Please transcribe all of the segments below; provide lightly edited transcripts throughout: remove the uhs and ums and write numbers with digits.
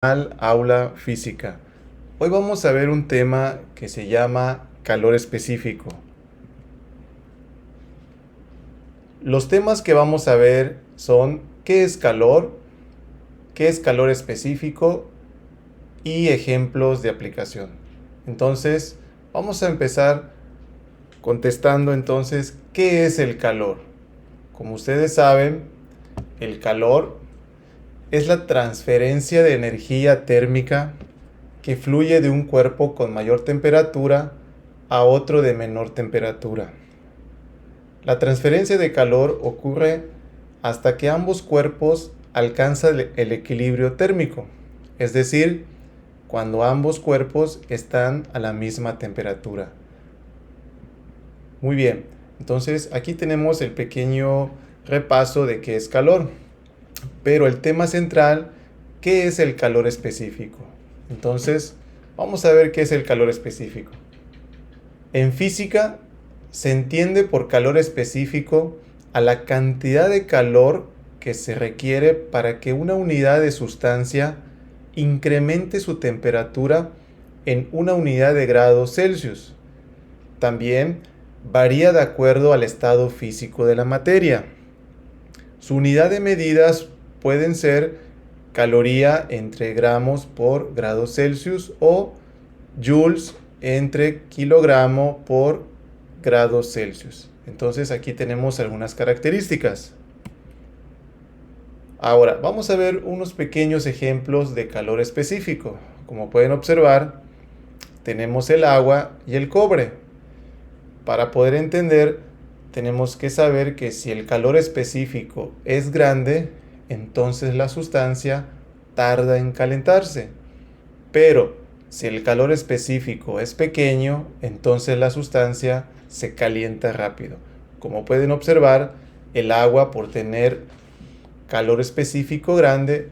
Al aula física. Hoy vamos a ver un tema que se llama calor específico. Los temas que vamos a ver son qué es calor específico y ejemplos de aplicación. Entonces, vamos a empezar contestando entonces qué es el calor. Como ustedes saben, el calor es la transferencia de energía térmica que fluye de un cuerpo con mayor temperatura a otro de menor temperatura. La transferencia de calor ocurre hasta que ambos cuerpos alcanzan el equilibrio térmico, es decir, cuando ambos cuerpos están a la misma temperatura. Muy bien, entonces aquí tenemos el pequeño repaso de qué es calor, pero el tema central, ¿qué es el calor específico? Entonces, vamos a ver qué es el calor específico. En física, se entiende por calor específico a la cantidad de calor que se requiere para que una unidad de sustancia incremente su temperatura en una unidad de grados Celsius. También varía de acuerdo al estado físico de la materia. Su unidad de medidas pueden ser caloría entre gramos por grado Celsius o joules entre kilogramo por grado Celsius. Entonces aquí tenemos algunas características. Ahora vamos a ver unos pequeños ejemplos de calor específico. Como pueden observar, tenemos el agua y el cobre. Para poder entender, tenemos que saber que si el calor específico es grande, entonces la sustancia tarda en calentarse. Pero si el calor específico es pequeño, entonces la sustancia se calienta rápido. Como pueden observar, el agua, por tener calor específico grande,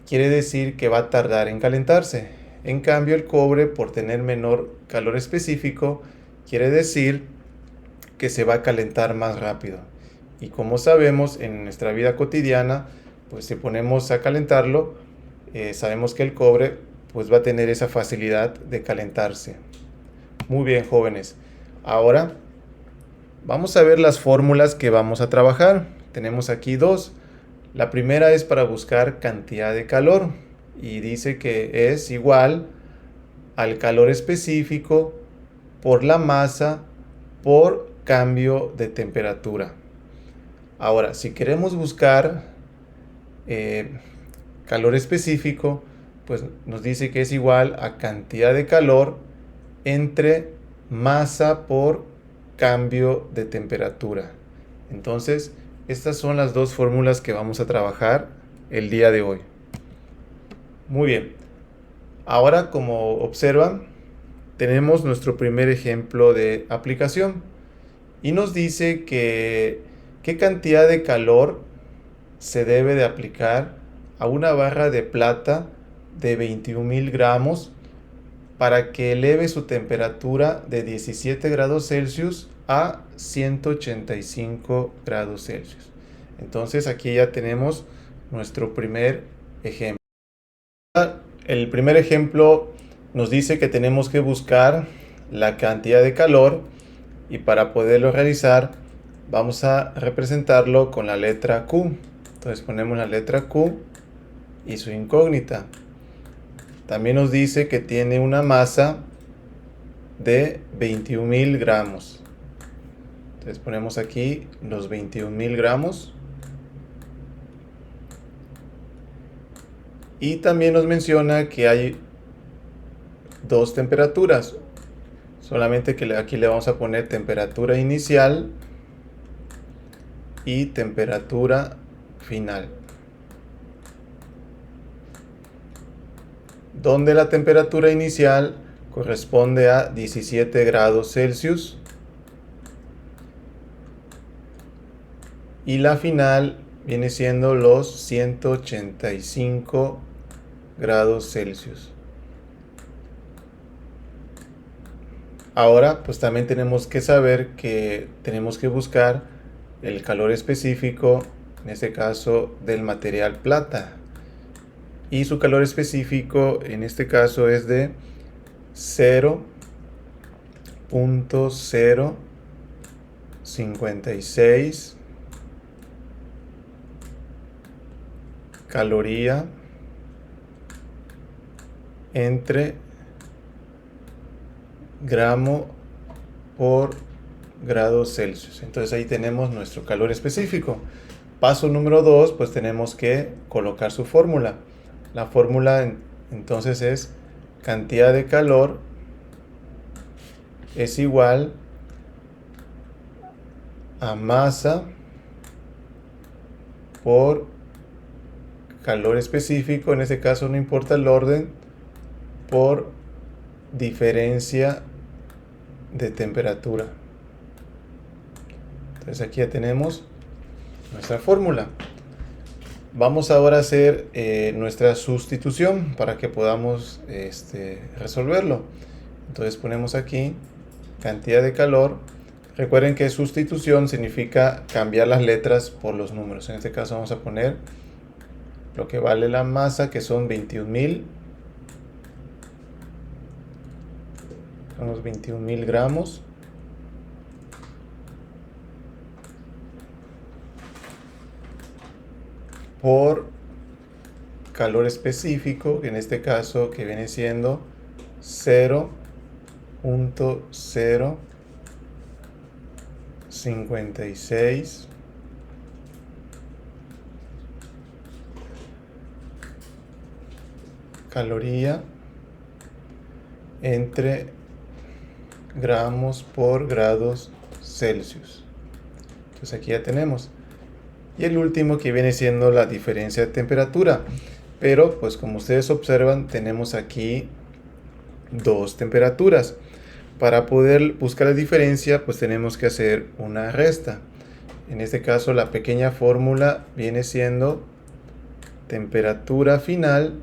quiere decir que va a tardar en calentarse. En cambio, el cobre, por tener menor calor específico, quiere decir que se va a calentar más rápido. Y como sabemos, en nuestra vida cotidiana, pues si ponemos a calentarlo, sabemos que el cobre pues va a tener esa facilidad de calentarse. Muy bien, jóvenes. Ahora vamos a ver las fórmulas que vamos a trabajar. Tenemos aquí dos. La primera es para buscar cantidad de calor y dice que es igual al calor específico por la masa por cambio de temperatura. Ahora, si queremos buscar calor específico, pues nos dice que es igual a cantidad de calor entre masa por cambio de temperatura. Entonces, estas son las dos fórmulas que vamos a trabajar el día de hoy. Muy bien. Ahora, como observan, tenemos nuestro primer ejemplo de aplicación y nos dice que qué cantidad de calor se debe de aplicar a una barra de plata de 21,000 gramos para que eleve su temperatura de 17 grados Celsius a 185 grados Celsius. Entonces aquí ya tenemos nuestro primer ejemplo. El primer ejemplo nos dice que tenemos que buscar la cantidad de calor y para poderlo realizar vamos a representarlo con la letra Q. Entonces ponemos la letra Q y su incógnita. También nos dice que tiene una masa de 21,000 gramos. Entonces ponemos aquí los 21,000 gramos. Y también nos menciona que hay dos temperaturas. Solamente que aquí le vamos a poner temperatura inicial y temperatura final. Donde la temperatura inicial corresponde a 17 grados Celsius y la final viene siendo los 185 grados Celsius. Ahora pues también tenemos que saber que tenemos que buscar el calor específico, en este caso del material plata. y su calor específico en este caso es de 0.056 caloría entre gramo por grados Celsius. Entonces ahí tenemos nuestro calor específico. Paso número 2, pues tenemos que colocar su fórmula. La fórmula entonces es cantidad de calor es igual a masa por calor específico, en este caso no importa el orden, por diferencia de temperatura. Entonces aquí ya tenemos nuestra fórmula. Vamos ahora a hacer nuestra sustitución para que podamos resolverlo. Entonces ponemos aquí cantidad de calor. Recuerden que sustitución significa cambiar las letras por los números. En este caso vamos a poner lo que vale la masa, que son 21.000. Son los 21.000 gramos. Por calor específico, que en este caso que viene siendo 0.056 caloría entre gramos por grados Celsius. Entonces aquí ya tenemos. Y el último que viene siendo la diferencia de temperatura. Pero pues como ustedes observan tenemos aquí dos temperaturas. Para poder buscar la diferencia pues tenemos que hacer una resta. En este caso la pequeña fórmula viene siendo temperatura final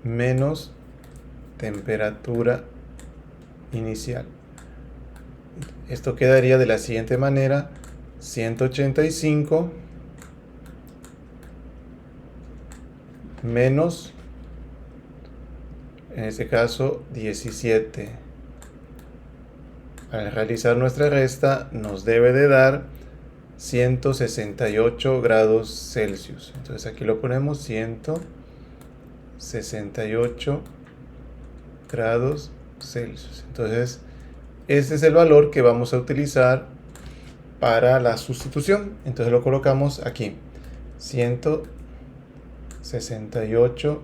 menos temperatura inicial. Esto quedaría de la siguiente manera: 185 menos, en este caso, 17. Al realizar nuestra resta nos debe de dar 168 grados Celsius. Entonces aquí lo ponemos 168 grados Celsius. Entonces este es el valor que vamos a utilizar para la sustitución. Entonces lo colocamos aquí: 168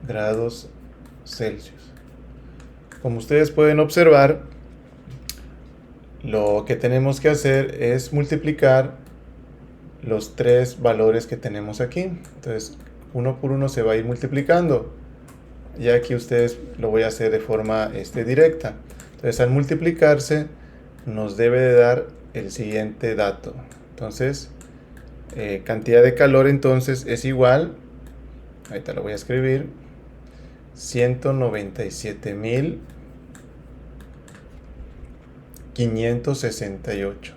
grados Celsius. Como ustedes pueden observar, lo que tenemos que hacer es multiplicar los tres valores que tenemos aquí. Entonces uno por uno se va a ir multiplicando. Ya aquí ustedes lo voy a hacer de forma directa. Entonces al multiplicarse nos debe de dar el siguiente dato. Entonces cantidad de calor entonces es igual, ahorita lo voy a escribir, 197.568.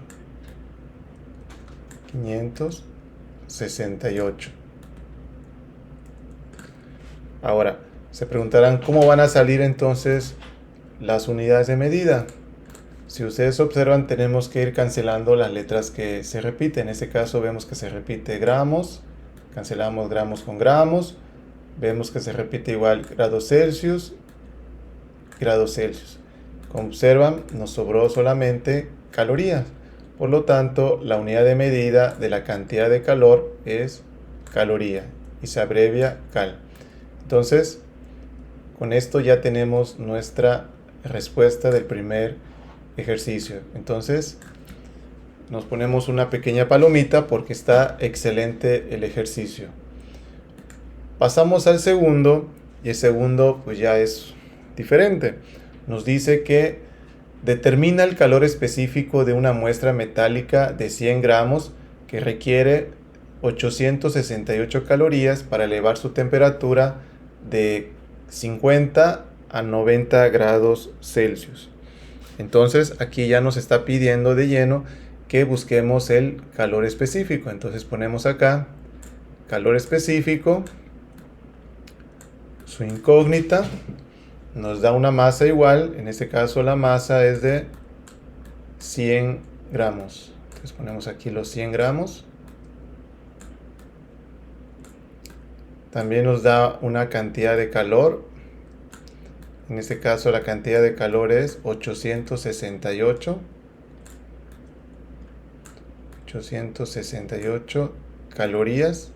568. Ahora se preguntarán cómo van a salir entonces las unidades de medida. Si ustedes observan, tenemos que ir cancelando las letras que se repiten. En este caso vemos que se repite gramos, cancelamos gramos con gramos, vemos que se repite igual grados Celsius, grados Celsius. Como observan, nos sobró solamente calorías. Por lo tanto, la unidad de medida de la cantidad de calor es caloría y se abrevia cal. Entonces, con esto ya tenemos nuestra respuesta del primer ejercicio. Entonces nos ponemos una pequeña palomita porque está excelente el ejercicio. Pasamos al segundo, y el segundo pues ya es diferente. Nos dice que determina el calor específico de una muestra metálica de 100 gramos que requiere 868 calorías para elevar su temperatura de 50 a 90 grados Celsius. Entonces aquí ya nos está pidiendo de lleno que busquemos el calor específico. Entonces ponemos acá calor específico, su incógnita, nos da una masa igual. En este caso la masa es de 100 gramos. Entonces ponemos aquí los 100 gramos. También nos da una cantidad de calor. En este caso la cantidad de calor es 868 calorías.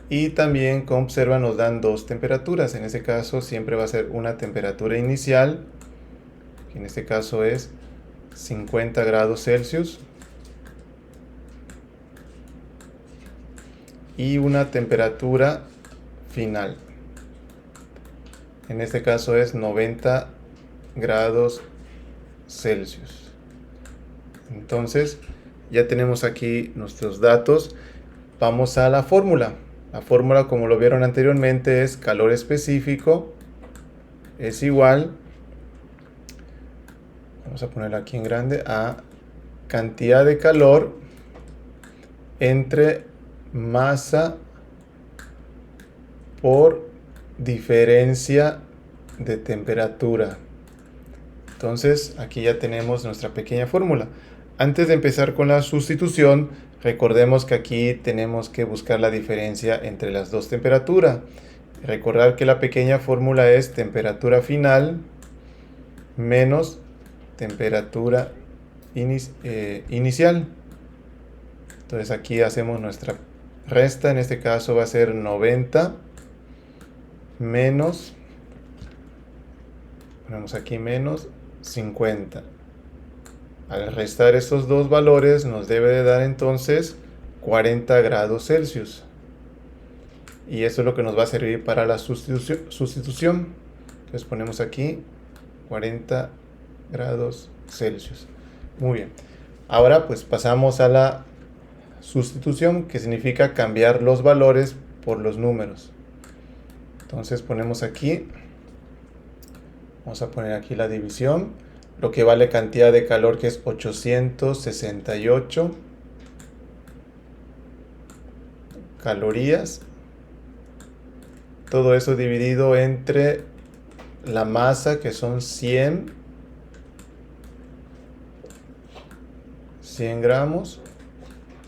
Y también, como observan, nos dan dos temperaturas. En este caso siempre va a ser una temperatura inicial, que en este caso es 50 grados Celsius, y una temperatura final. En este caso es 90 grados Celsius. Entonces ya tenemos aquí nuestros datos. Vamos a la fórmula. La fórmula, como lo vieron anteriormente, es calor específico es igual, vamos a ponerlo aquí en grande, a cantidad de calor entre masa por diferencia de temperatura. Entonces aquí ya tenemos nuestra pequeña fórmula. Antes de empezar con la sustitución, recordemos que aquí tenemos que buscar la diferencia entre las dos temperaturas. Recordar que la pequeña fórmula es temperatura final menos temperatura inicial. Entonces aquí hacemos nuestra resta. En este caso va a ser 90 menos, ponemos aquí menos 50. Al restar estos dos valores nos debe de dar entonces 40 grados Celsius. Y eso es lo que nos va a servir para la sustitución. Entonces ponemos aquí 40 grados Celsius. Muy bien. Ahora pues pasamos a la sustitución, que significa cambiar los valores por los números. Entonces ponemos aquí, vamos a poner aquí la división, lo que vale cantidad de calor, que es 868 calorías. Todo eso dividido entre la masa, que son 100 gramos,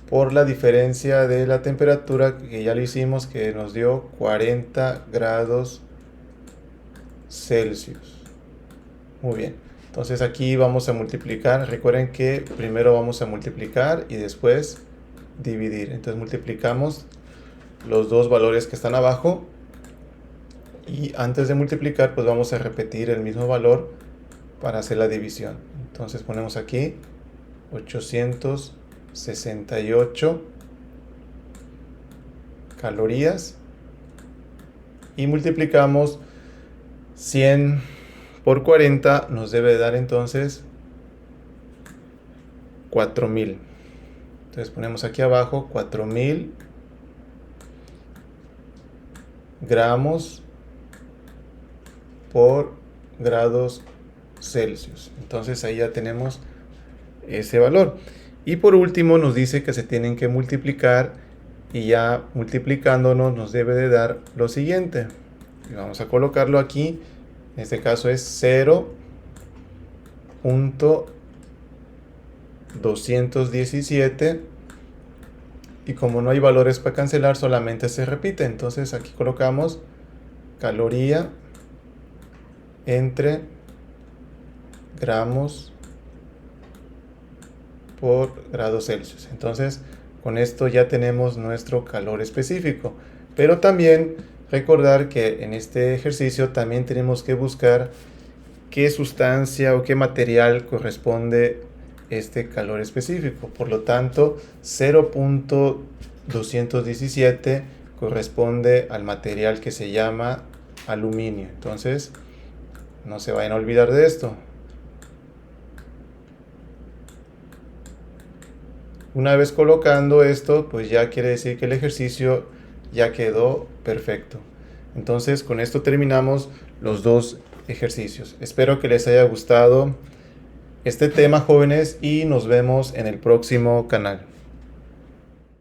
por la diferencia de la temperatura, que ya lo hicimos, que nos dio 40 grados Celsius. Muy bien. Entonces aquí vamos a multiplicar. Recuerden que primero vamos a multiplicar y después dividir. Entonces multiplicamos los dos valores que están abajo. Y antes de multiplicar, pues vamos a repetir el mismo valor para hacer la división. Entonces ponemos aquí 868 calorías y multiplicamos 100 por 40, nos debe dar entonces 4000. Entonces ponemos aquí abajo 4000 gramos por grados Celsius. Entonces ahí ya tenemos ese valor. Y por último nos dice que se tienen que multiplicar, y ya multiplicándonos nos debe de dar lo siguiente. Y vamos a colocarlo aquí. En este caso es 0.217, y como no hay valores para cancelar, solamente se repite. Entonces aquí colocamos caloría entre gramos por grados Celsius. Entonces con esto ya tenemos nuestro calor específico. Pero también recordar que en este ejercicio también tenemos que buscar qué sustancia o qué material corresponde este calor específico. Por lo tanto, 0.217 corresponde al material que se llama aluminio. Entonces no se vayan a olvidar de esto. Una vez colocando esto, pues ya quiere decir que el ejercicio ya quedó perfecto. Entonces con esto terminamos los dos ejercicios. Espero que les haya gustado este tema, jóvenes, y nos vemos en el próximo canal.